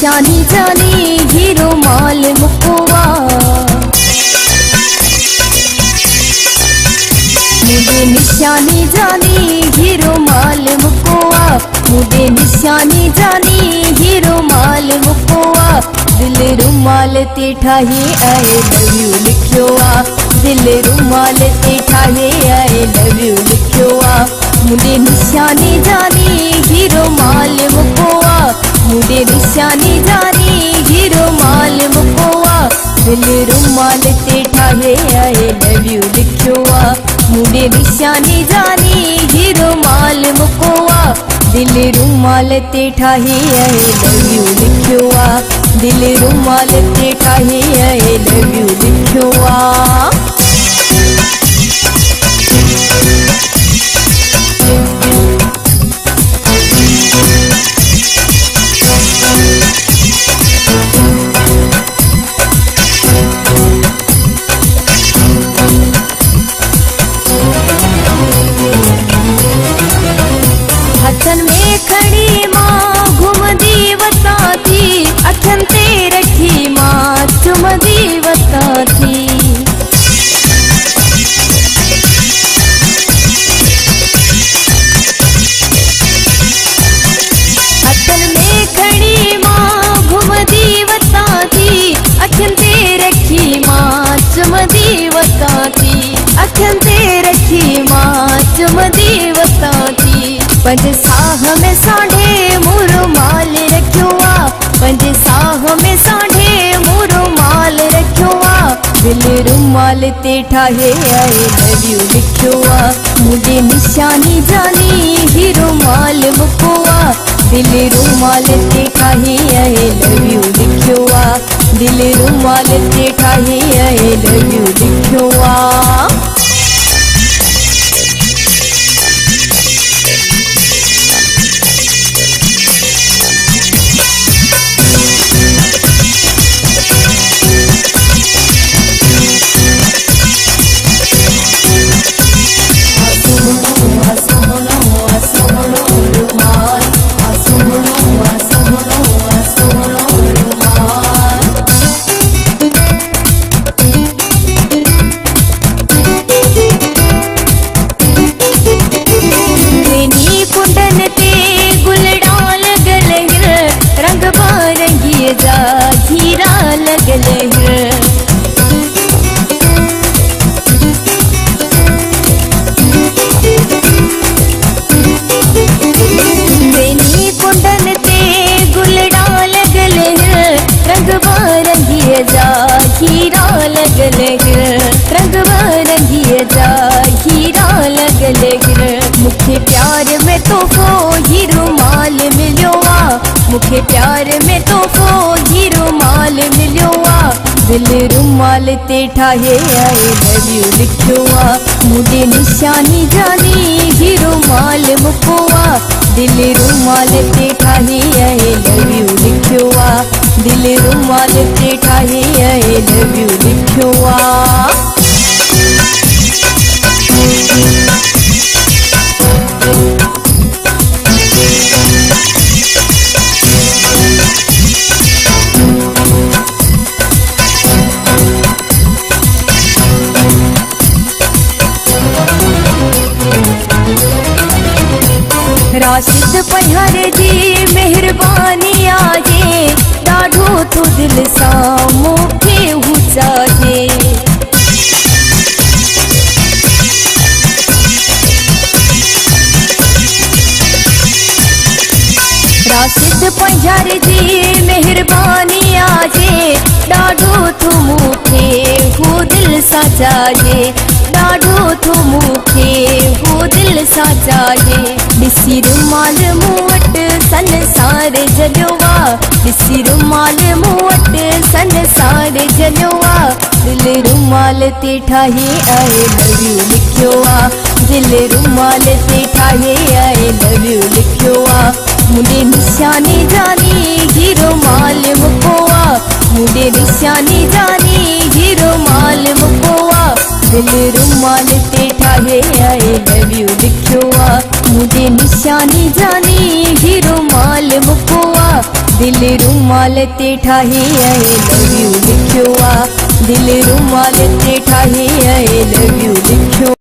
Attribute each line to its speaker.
Speaker 1: निशानी जानी हीरो माल मुकोवा मुझे निशानी जानी हीरो माल मुकोवा मुझे निशानी जानी हीरो माल मुकोवा दिल रुमाल ते ठाहे आई लव यू लिखियोवा दिल रुमाल ते ठाहे आई लव यू लिखियोवा मुझे निशानी जानी हीरो माल मुकोवा मुझे निशानी जानी हीरो माल मुकोवा दिल रुमाल ते ठाहे आई लव यू लिखियोवा मुझे निशानी जानी हीरो माल मुकोवा दिल रुमाल ते ठाहे आई लव यू लिखियोवा दिल रुमाल ते ठाहे आई लव यू लिखियोवा अखन में खड़ी माँ घूमदी बताती अखन ते रखी माँ चुमदी बताती अखन में खड़ी माँ घूमदी बताती अखन ते रखी माँ चुमदी बताती अखन ते रखी माँ चुमदी बताती पंज साह में साढ़े मुरो माल रखियोवा पंज साह में साढ़े मुरो माल रखियोवा दिल रुमाल ते ठाहे आई लव यू लिखियोवा मुझे निशानी जानी हीरो माल मुकोवा दिल रुमाल ते ठाहे आई लव यू लिखियोवा दिल रुमाल ते ठाहे आई लव यू लिखियोवा मुखे प्यार में तोहफो हीरो माल मिलियोवा मुखे प्यार में तोहफो हीरो माल मिलियोवा दिल रुमाल ते ठाहे आई लव यू लिखियोवा मुझे निशानी जानी हीरो माल मुकोवा दिल रुमाल ते ठाहे आई लव यू लिखियोवा दिल रुमाल ते ठाहे आई लव यू लिखियोवा राशिद पहर जी मेहरबानी आजे ॾाढो तो दिल सां मूंखे हू चाहे राशिद पहर जी मेहरबानी आजे ॾाढो तो मूंखे हू दिल सां चाहे ॾाढो तो मूंखे हू दिल सां चाहे ॾिसी रुमाल मूं वटि संसार जलियोवा ॾिसी रुमाल मूं वटि संसार जलियोवा दिल रुमाल ते ठाहे आई लव यू लिखियोवा दिल रुमाल ते ठाहे आई लव यू लिखियोवा मुझे निशानी जानी हीरो माल मुकोवा मुझे निशानी जानी हीरो माल मुकोवा दिल रुमाल ते ठाहे आई लव यू लिखियोवा मुझे निशानी जानी हीरो माल मुकोवा दिल रुमाल ते ठाहे आई लव यू लिखियो आ दिल रुमाल ते ठाहे आई लव यू लिखियो।